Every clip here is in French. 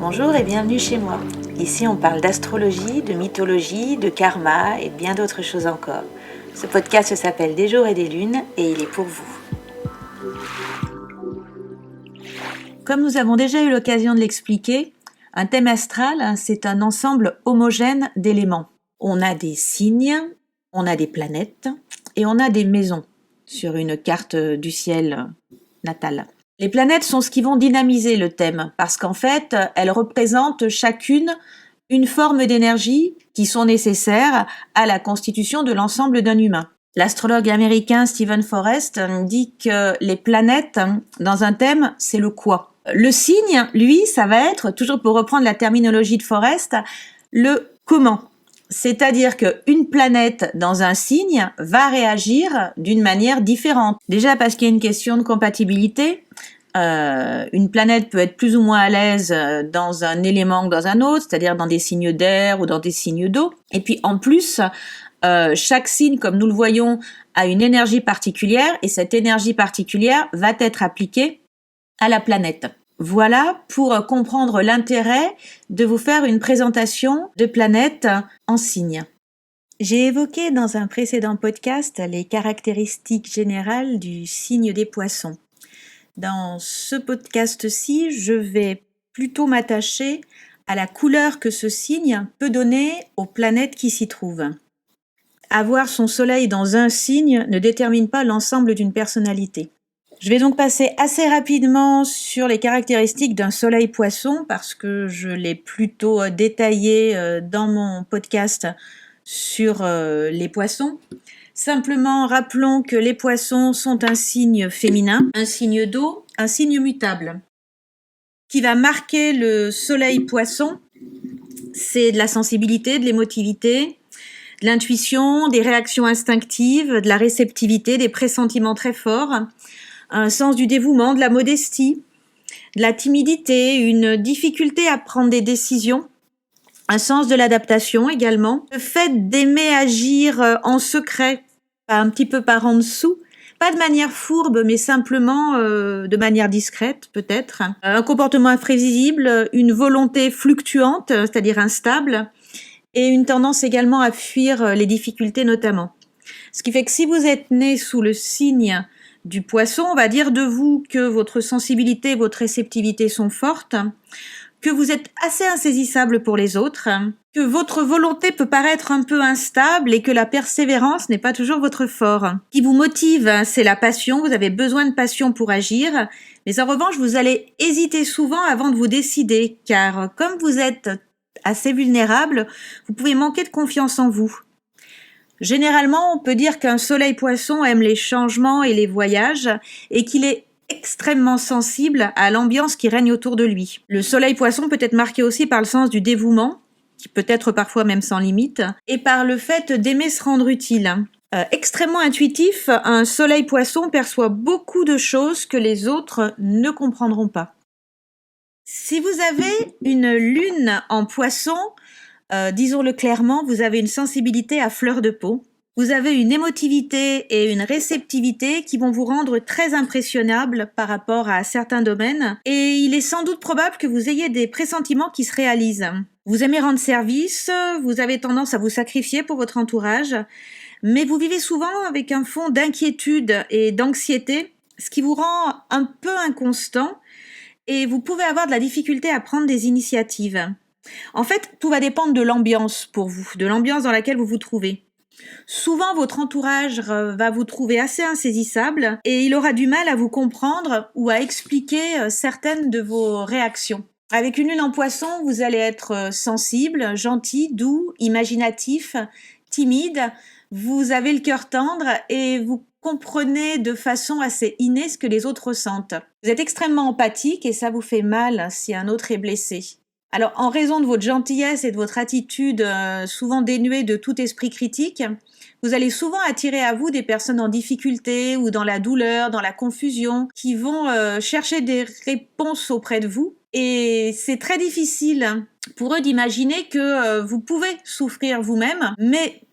Bonjour et bienvenue chez moi. Ici on parle d'astrologie, de mythologie, de karma et bien d'autres choses encore. Ce podcast s'appelle Des jours et des lunes et il est pour vous. Comme nous avons déjà eu l'occasion de l'expliquer, un thème astral, c'est un ensemble homogène d'éléments. On a des signes, on a des planètes et on a des maisons sur une carte du ciel natale. Les planètes sont ce qui vont dynamiser le thème, parce qu'en fait, elles représentent chacune une forme d'énergie qui sont nécessaires à la constitution de l'ensemble d'un humain. L'astrologue américain Steven Forrest dit que les planètes, dans un thème, c'est le quoi. Le signe, lui, ça va être, toujours pour reprendre la terminologie de Forrest, le comment. C'est-à-dire qu'une planète dans un signe va réagir d'une manière différente. Déjà parce qu'il y a une question de compatibilité. Une planète peut être plus ou moins à l'aise dans un élément que dans un autre, c'est-à-dire dans des signes d'air ou dans des signes d'eau. Et puis en plus, chaque signe, comme nous le voyons, a une énergie particulière et cette énergie particulière va être appliquée à la planète. Voilà pour comprendre l'intérêt de vous faire une présentation de planètes en signes. J'ai évoqué dans un précédent podcast les caractéristiques générales du signe des Poissons. Dans ce podcast-ci, je vais plutôt m'attacher à la couleur que ce signe peut donner aux planètes qui s'y trouvent. Avoir son soleil dans un signe ne détermine pas l'ensemble d'une personnalité. Je vais donc passer assez rapidement sur les caractéristiques d'un soleil poisson parce que je l'ai plutôt détaillé dans mon podcast sur les poissons. Simplement, rappelons que les poissons sont un signe féminin, un signe d'eau, un signe mutable. Ce qui va marquer le soleil poisson, c'est de la sensibilité, de l'émotivité, de l'intuition, des réactions instinctives, de la réceptivité, des pressentiments très forts, un sens du dévouement, de la modestie, de la timidité, une difficulté à prendre des décisions, un sens de l'adaptation également, le fait d'aimer agir en secret, un petit peu par en dessous, pas de manière fourbe, mais simplement de manière discrète peut-être, un comportement imprévisible, une volonté fluctuante, c'est-à-dire instable, et une tendance également à fuir les difficultés notamment. Ce qui fait que si vous êtes né sous le signe du poisson, on va dire de vous que votre sensibilité, votre réceptivité sont fortes, que vous êtes assez insaisissable pour les autres, que votre volonté peut paraître un peu instable et que la persévérance n'est pas toujours votre fort. Ce qui vous motive, c'est la passion, vous avez besoin de passion pour agir, mais en revanche, vous allez hésiter souvent avant de vous décider, car comme vous êtes assez vulnérable, vous pouvez manquer de confiance en vous. Généralement, on peut dire qu'un soleil poisson aime les changements et les voyages et qu'il est extrêmement sensible à l'ambiance qui règne autour de lui. Le soleil poisson peut être marqué aussi par le sens du dévouement, qui peut être parfois même sans limite, et par le fait d'aimer se rendre utile. Extrêmement intuitif, un soleil poisson perçoit beaucoup de choses que les autres ne comprendront pas. Si vous avez une lune en poisson, disons-le clairement, vous avez une sensibilité à fleur de peau. Vous avez une émotivité et une réceptivité qui vont vous rendre très impressionnable par rapport à certains domaines. Et il est sans doute probable que vous ayez des pressentiments qui se réalisent. Vous aimez rendre service, vous avez tendance à vous sacrifier pour votre entourage, mais vous vivez souvent avec un fond d'inquiétude et d'anxiété, ce qui vous rend un peu inconstant et vous pouvez avoir de la difficulté à prendre des initiatives. En fait, tout va dépendre de l'ambiance pour vous, de l'ambiance dans laquelle vous vous trouvez. Souvent, votre entourage va vous trouver assez insaisissable et il aura du mal à vous comprendre ou à expliquer certaines de vos réactions. Avec une lune en poisson, vous allez être sensible, gentil, doux, imaginatif, timide. Vous avez le cœur tendre et vous comprenez de façon assez innée ce que les autres ressentent. Vous êtes extrêmement empathique et ça vous fait mal si un autre est blessé. Alors, en raison de votre gentillesse et de votre attitude souvent dénuée de tout esprit critique, vous allez souvent attirer à vous des personnes en difficulté ou dans la douleur, dans la confusion, qui vont chercher des réponses auprès de vous. Et c'est très difficile pour eux d'imaginer que vous pouvez souffrir vous-même, mais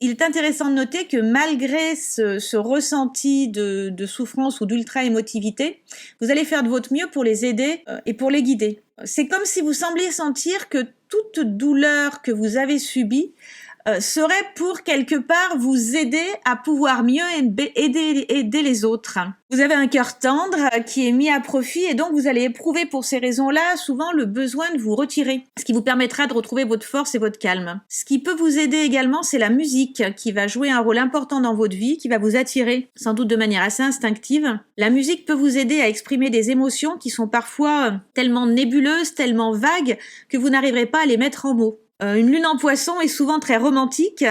Il est intéressant de noter que malgré ce ressenti de souffrance ou d'ultra-émotivité, vous allez faire de votre mieux pour les aider et pour les guider. C'est comme si vous sembliez sentir que toute douleur que vous avez subie serait pour quelque part vous aider à pouvoir mieux aider les autres. Vous avez un cœur tendre qui est mis à profit et donc vous allez éprouver pour ces raisons-là souvent le besoin de vous retirer, ce qui vous permettra de retrouver votre force et votre calme. Ce qui peut vous aider également, c'est la musique qui va jouer un rôle important dans votre vie, qui va vous attirer, sans doute de manière assez instinctive. La musique peut vous aider à exprimer des émotions qui sont parfois tellement nébuleuses, tellement vagues, que vous n'arriverez pas à les mettre en mots. Une lune en poisson est souvent très romantique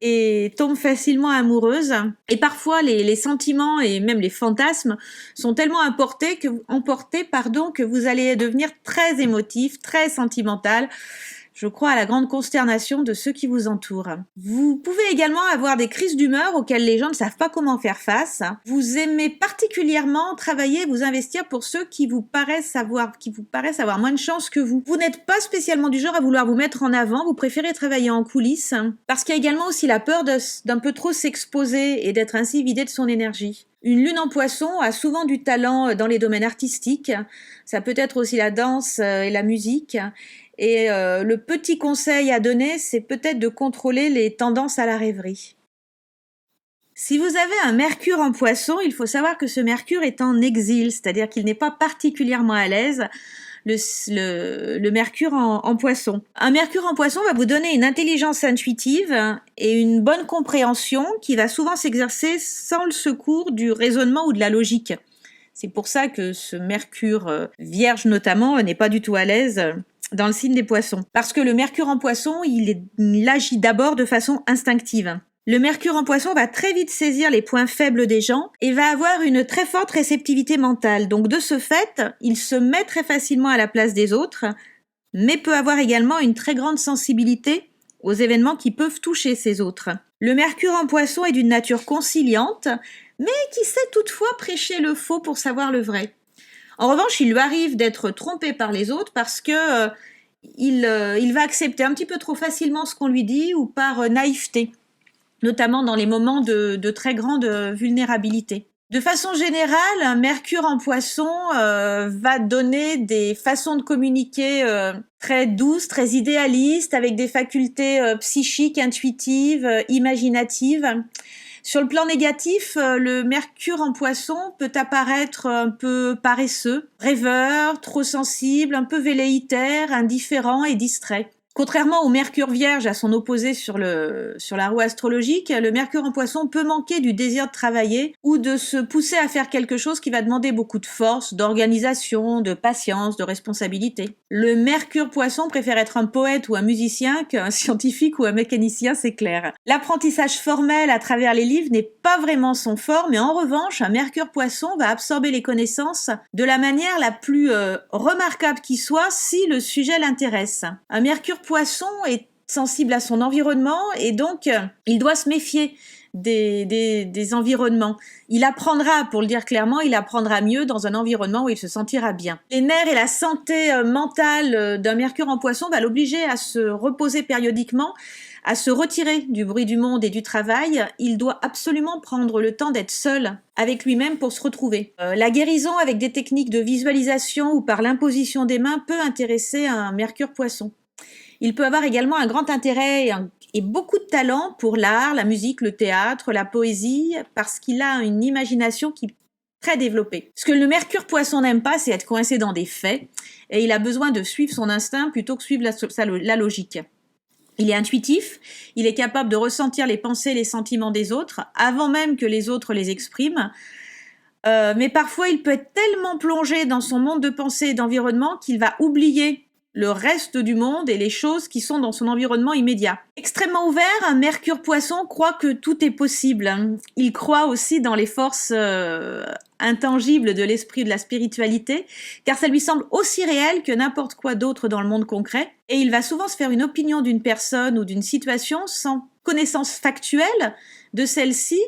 et tombe facilement amoureuse. Et parfois, les sentiments et même les fantasmes sont tellement emportés que vous allez devenir très émotif, très sentimental. Je crois à la grande consternation de ceux qui vous entourent. Vous pouvez également avoir des crises d'humeur auxquelles les gens ne savent pas comment faire face. Vous aimez particulièrement travailler, vous investir pour ceux qui vous paraissent avoir moins de chance que vous. Vous n'êtes pas spécialement du genre à vouloir vous mettre en avant, vous préférez travailler en coulisses, parce qu'il y a également aussi la peur d'un peu trop s'exposer et d'être ainsi vidé de son énergie. Une lune en poisson a souvent du talent dans les domaines artistiques. Ça peut être aussi la danse et la musique. Et le petit conseil à donner, c'est peut-être de contrôler les tendances à la rêverie. Si vous avez un Mercure en poisson, il faut savoir que ce Mercure est en exil, c'est-à-dire qu'il n'est pas particulièrement à l'aise, le Mercure en poisson. Un Mercure en poisson va vous donner une intelligence intuitive et une bonne compréhension qui va souvent s'exercer sans le secours du raisonnement ou de la logique. C'est pour ça que ce Mercure vierge notamment n'est pas du tout à l'aise dans le signe des poissons. Parce que le Mercure en poisson, il agit d'abord de façon instinctive. Le Mercure en poisson va très vite saisir les points faibles des gens et va avoir une très forte réceptivité mentale. Donc de ce fait, il se met très facilement à la place des autres, mais peut avoir également une très grande sensibilité aux événements qui peuvent toucher ces autres. Le Mercure en poisson est d'une nature conciliante, mais qui sait toutefois prêcher le faux pour savoir le vrai. En revanche, il lui arrive d'être trompé par les autres parce que il va accepter un petit peu trop facilement ce qu'on lui dit ou par naïveté, notamment dans les moments de très grande vulnérabilité. De façon générale, un Mercure en poisson va donner des façons de communiquer très douces, très idéalistes, avec des facultés psychiques, intuitives, imaginatives. Sur le plan négatif, le Mercure en poisson peut apparaître un peu paresseux, rêveur, trop sensible, un peu velléitaire, indifférent et distrait. Contrairement au Mercure vierge, à son opposé sur la roue astrologique, le Mercure en poisson peut manquer du désir de travailler ou de se pousser à faire quelque chose qui va demander beaucoup de force, d'organisation, de patience, de responsabilité. Le Mercure poisson préfère être un poète ou un musicien qu'un scientifique ou un mécanicien, c'est clair. L'apprentissage formel à travers les livres n'est pas vraiment son fort, mais en revanche, un Mercure poisson va absorber les connaissances de la manière la plus remarquable qui soit si le sujet l'intéresse. Un Mercure poisson est sensible à son environnement et donc il doit se méfier des environnements. Il apprendra, pour le dire clairement, il apprendra mieux dans un environnement où il se sentira bien. Les nerfs et la santé mentale d'un Mercure en poisson va l'obliger à se reposer périodiquement, à se retirer du bruit du monde et du travail. Il doit absolument prendre le temps d'être seul avec lui-même pour se retrouver. La guérison avec des techniques de visualisation ou par l'imposition des mains peut intéresser un Mercure poisson. Il peut avoir également un grand intérêt et beaucoup de talent pour l'art, la musique, le théâtre, la poésie, parce qu'il a une imagination qui est très développée. Ce que le Mercure poisson n'aime pas, c'est être coincé dans des faits, et il a besoin de suivre son instinct plutôt que suivre la logique. Il est intuitif, il est capable de ressentir les pensées et les sentiments des autres, avant même que les autres les expriment, mais parfois il peut être tellement plongé dans son monde de pensée et d'environnement qu'il va oublier le reste du monde et les choses qui sont dans son environnement immédiat. Extrêmement ouvert, un Mercure poisson croit que tout est possible. Il croit aussi dans les forces intangibles de l'esprit de la spiritualité, car ça lui semble aussi réel que n'importe quoi d'autre dans le monde concret, et il va souvent se faire une opinion d'une personne ou d'une situation sans connaissance factuelle de celle-ci,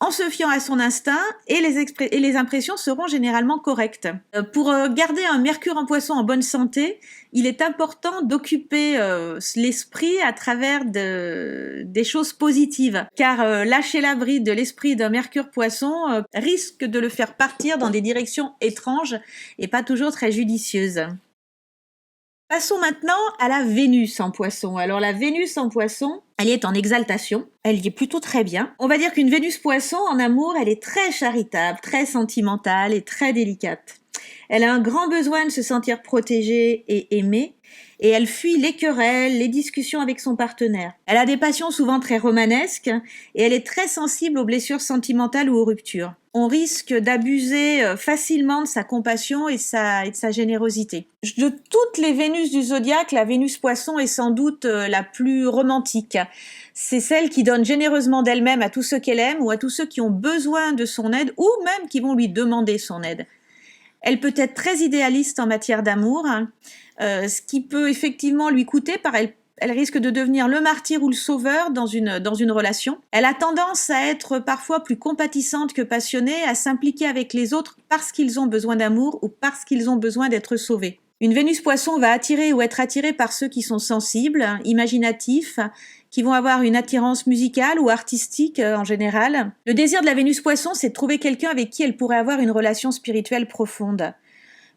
en se fiant à son instinct et les impressions seront généralement correctes. Pour garder un Mercure en Poisson en bonne santé, il est important d'occuper l'esprit à travers des choses positives, car lâcher la bride de l'esprit d'un Mercure Poisson risque de le faire partir dans des directions étranges et pas toujours très judicieuses. Passons maintenant à la Vénus en Poisson. Alors la Vénus en Poisson, elle est en exaltation, elle y est plutôt très bien. On va dire qu'une Vénus Poisson en amour, elle est très charitable, très sentimentale et très délicate. Elle a un grand besoin de se sentir protégée et aimée, et elle fuit les querelles, les discussions avec son partenaire. Elle a des passions souvent très romanesques, et elle est très sensible aux blessures sentimentales ou aux ruptures. On risque d'abuser facilement de sa compassion et de sa générosité. De toutes les Vénus du zodiaque, la Vénus Poisson est sans doute la plus romantique. C'est celle qui donne généreusement d'elle-même à tous ceux qu'elle aime ou à tous ceux qui ont besoin de son aide ou même qui vont lui demander son aide. Elle peut être très idéaliste en matière d'amour, ce qui peut effectivement lui coûter par elle risque de devenir le martyr ou le sauveur dans une relation. Elle a tendance à être parfois plus compatissante que passionnée, à s'impliquer avec les autres parce qu'ils ont besoin d'amour ou parce qu'ils ont besoin d'être sauvés. Une Vénus Poisson va attirer ou être attirée par ceux qui sont sensibles, imaginatifs, qui vont avoir une attirance musicale ou artistique en général. Le désir de la Vénus Poisson, c'est de trouver quelqu'un avec qui elle pourrait avoir une relation spirituelle profonde.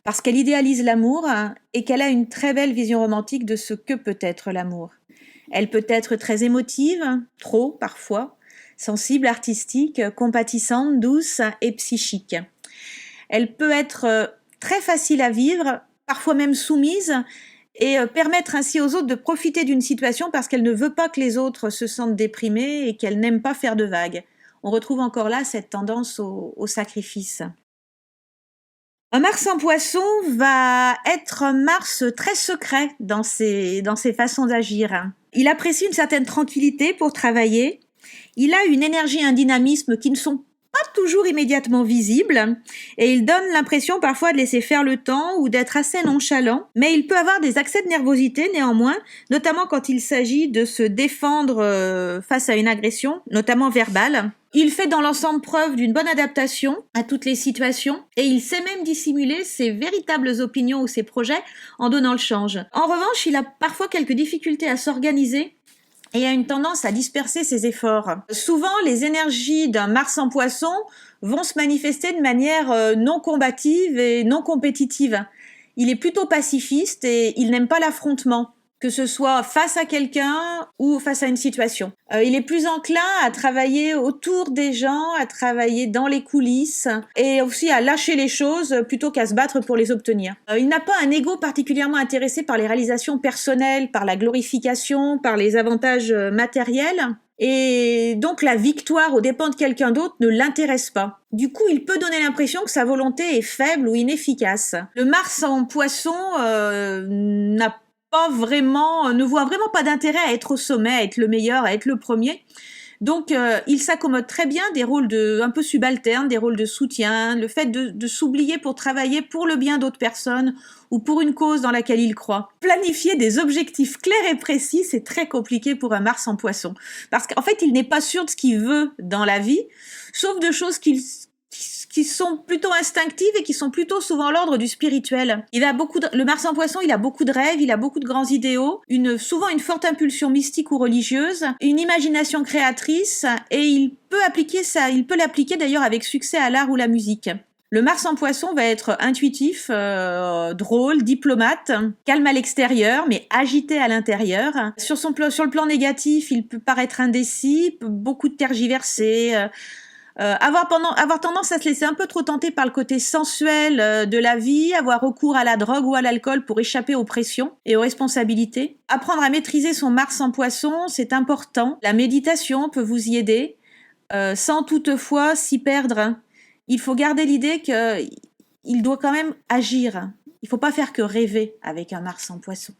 Parce qu'elle idéalise l'amour et qu'elle a une très belle vision romantique de ce que peut être l'amour. Elle peut être très émotive, trop parfois, sensible, artistique, compatissante, douce et psychique. Elle peut être très facile à vivre, parfois même soumise, et permettre ainsi aux autres de profiter d'une situation parce qu'elle ne veut pas que les autres se sentent déprimés et qu'elle n'aime pas faire de vagues. On retrouve encore là cette tendance au sacrifice. Un Mars en Poisson va être un Mars très secret dans ses façons d'agir. Il apprécie une certaine tranquillité pour travailler. Il a une énergie, un dynamisme qui ne sont pas toujours immédiatement visibles et il donne l'impression parfois de laisser faire le temps ou d'être assez nonchalant, mais il peut avoir des accès de nervosité néanmoins, notamment quand il s'agit de se défendre face à une agression, notamment verbale. Il fait dans l'ensemble preuve d'une bonne adaptation à toutes les situations et il sait même dissimuler ses véritables opinions ou ses projets en donnant le change. En revanche, il a parfois quelques difficultés à s'organiser et a une tendance à disperser ses efforts. Souvent, les énergies d'un Mars en Poisson vont se manifester de manière non combative et non compétitive. Il est plutôt pacifiste et il n'aime pas l'affrontement, que ce soit face à quelqu'un ou face à une situation. Il est plus enclin à travailler autour des gens, à travailler dans les coulisses et aussi à lâcher les choses plutôt qu'à se battre pour les obtenir. Il n'a pas un ego particulièrement intéressé par les réalisations personnelles, par la glorification, par les avantages matériels. Et donc la victoire aux dépens de quelqu'un d'autre ne l'intéresse pas. Du coup, il peut donner l'impression que sa volonté est faible ou inefficace. Le Mars en Poisson ne voit vraiment pas d'intérêt à être au sommet, à être le meilleur, à être le premier. Donc, il s'accommode très bien des rôles un peu subalternes, des rôles de soutien, le fait de s'oublier pour travailler pour le bien d'autres personnes ou pour une cause dans laquelle il croit. Planifier des objectifs clairs et précis, c'est très compliqué pour un Mars en Poisson. Parce qu'en fait, il n'est pas sûr de ce qu'il veut dans la vie, sauf de choses qui sont plutôt instinctives et qui sont plutôt souvent l'ordre du spirituel. Le Mars en Poisson, il a beaucoup de rêves, il a beaucoup de grands idéaux, souvent une forte impulsion mystique ou religieuse, une imagination créatrice, et il peut l'appliquer d'ailleurs avec succès à l'art ou la musique. Le Mars en Poisson va être intuitif, drôle, diplomate, calme à l'extérieur, mais agité à l'intérieur. Sur le plan négatif, il peut paraître indécis, beaucoup de tergiverser, avoir tendance à se laisser un peu trop tenter par le côté sensuel de la vie, avoir recours à la drogue ou à l'alcool pour échapper aux pressions et aux responsabilités. Apprendre à maîtriser son Mars en Poisson, c'est important. La méditation peut vous y aider, sans toutefois s'y perdre. Il faut garder l'idée qu'il doit quand même agir. Il ne faut pas faire que rêver avec un Mars en Poisson.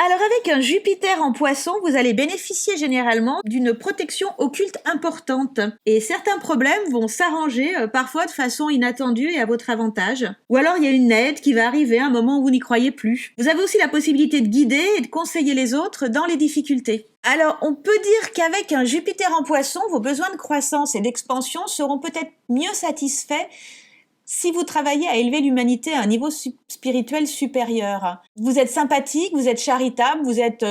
Alors avec un Jupiter en Poisson, vous allez bénéficier généralement d'une protection occulte importante. Et certains problèmes vont s'arranger parfois de façon inattendue et à votre avantage. Ou alors il y a une aide qui va arriver à un moment où vous n'y croyez plus. Vous avez aussi la possibilité de guider et de conseiller les autres dans les difficultés. Alors, on peut dire qu'avec un Jupiter en Poisson, vos besoins de croissance et d'expansion seront peut-être mieux satisfaits si vous travaillez à élever l'humanité à un niveau spirituel supérieur. Vous êtes sympathique, vous êtes charitable, vous êtes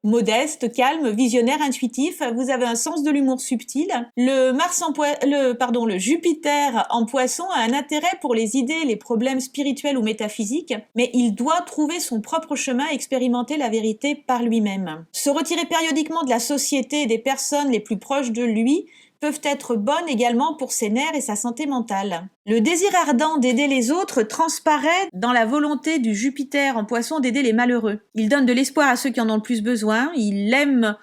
modeste, calme, visionnaire, intuitif, vous avez un sens de l'humour subtil. Le Jupiter en Poisson a un intérêt pour les idées, les problèmes spirituels ou métaphysiques, mais il doit trouver son propre chemin et expérimenter la vérité par lui-même. Se retirer périodiquement de la société et des personnes les plus proches de lui peuvent être bonnes également pour ses nerfs et sa santé mentale. Le désir ardent d'aider les autres transparaît dans la volonté du Jupiter en Poisson d'aider les malheureux. Il donne de l'espoir à ceux qui en ont le plus besoin, il aime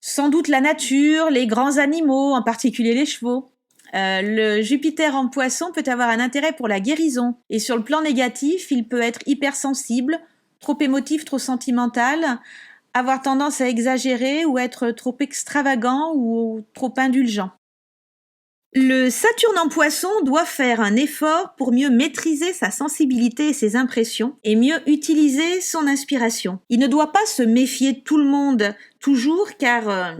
sans doute la nature, les grands animaux, en particulier les chevaux. Le Jupiter en Poisson peut avoir un intérêt pour la guérison, et sur le plan négatif, il peut être hypersensible, trop émotif, trop sentimental, avoir tendance à exagérer ou être trop extravagant ou trop indulgent. Le Saturne en Poisson doit faire un effort pour mieux maîtriser sa sensibilité et ses impressions et mieux utiliser son inspiration. Il ne doit pas se méfier de tout le monde toujours car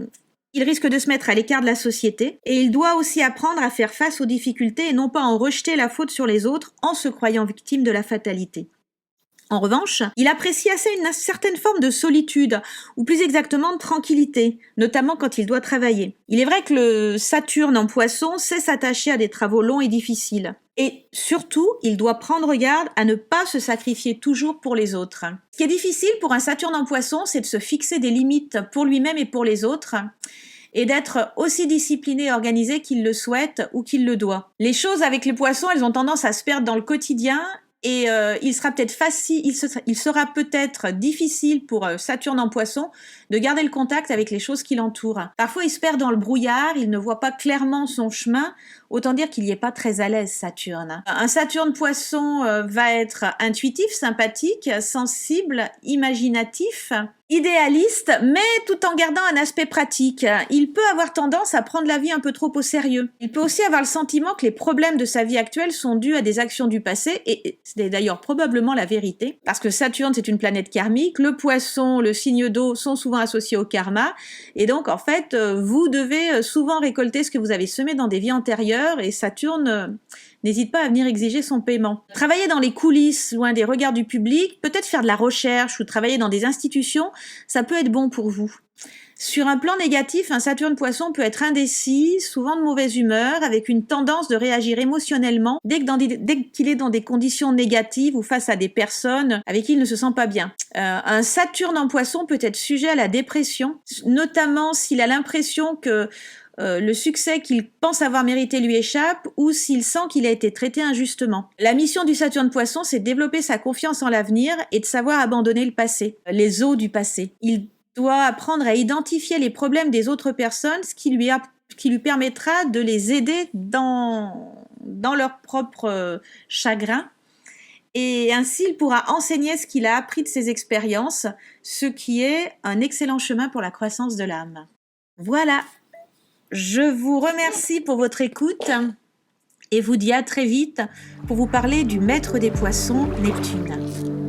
il risque de se mettre à l'écart de la société et il doit aussi apprendre à faire face aux difficultés et non pas en rejeter la faute sur les autres en se croyant victime de la fatalité. En revanche, il apprécie assez une certaine forme de solitude, ou plus exactement de tranquillité, notamment quand il doit travailler. Il est vrai que le Saturne en Poisson sait s'attacher à des travaux longs et difficiles. Et surtout, il doit prendre garde à ne pas se sacrifier toujours pour les autres. Ce qui est difficile pour un Saturne en Poisson, c'est de se fixer des limites pour lui-même et pour les autres, et d'être aussi discipliné et organisé qu'il le souhaite ou qu'il le doit. Les choses avec les poissons, elles ont tendance à se perdre dans le quotidien, et il sera peut-être difficile pour Saturne en Poisson de garder le contact avec les choses qui l'entourent. Parfois, il se perd dans le brouillard, il ne voit pas clairement son chemin, autant dire qu'il n'y est pas très à l'aise, Saturne. Un Saturne Poisson va être intuitif, sympathique, sensible, imaginatif, idéaliste, mais tout en gardant un aspect pratique. Il peut avoir tendance à prendre la vie un peu trop au sérieux. Il peut aussi avoir le sentiment que les problèmes de sa vie actuelle sont dus à des actions du passé, et c'est d'ailleurs probablement la vérité, parce que Saturne, c'est une planète karmique, le Poisson, le signe d'eau sont souvent associés au karma, et donc en fait, vous devez souvent récolter ce que vous avez semé dans des vies antérieures, et Saturne n'hésite pas à venir exiger son paiement. Travailler dans les coulisses, loin des regards du public, peut-être faire de la recherche ou travailler dans des institutions, ça peut être bon pour vous. Sur un plan négatif, un Saturne Poisson peut être indécis, souvent de mauvaise humeur, avec une tendance de réagir émotionnellement dès qu'il est dans des conditions négatives ou face à des personnes avec qui il ne se sent pas bien. Un Saturne en Poisson peut être sujet à la dépression, notamment s'il a l'impression que le succès qu'il pense avoir mérité lui échappe ou s'il sent qu'il a été traité injustement. La mission du Saturne Poisson, c'est de développer sa confiance en l'avenir et de savoir abandonner le passé, les os du passé. Il doit apprendre à identifier les problèmes des autres personnes, ce qui lui permettra de les aider dans leur propre chagrin. Et ainsi, il pourra enseigner ce qu'il a appris de ses expériences, ce qui est un excellent chemin pour la croissance de l'âme. Voilà, je vous remercie pour votre écoute et vous dis à très vite pour vous parler du maître des poissons, Neptune.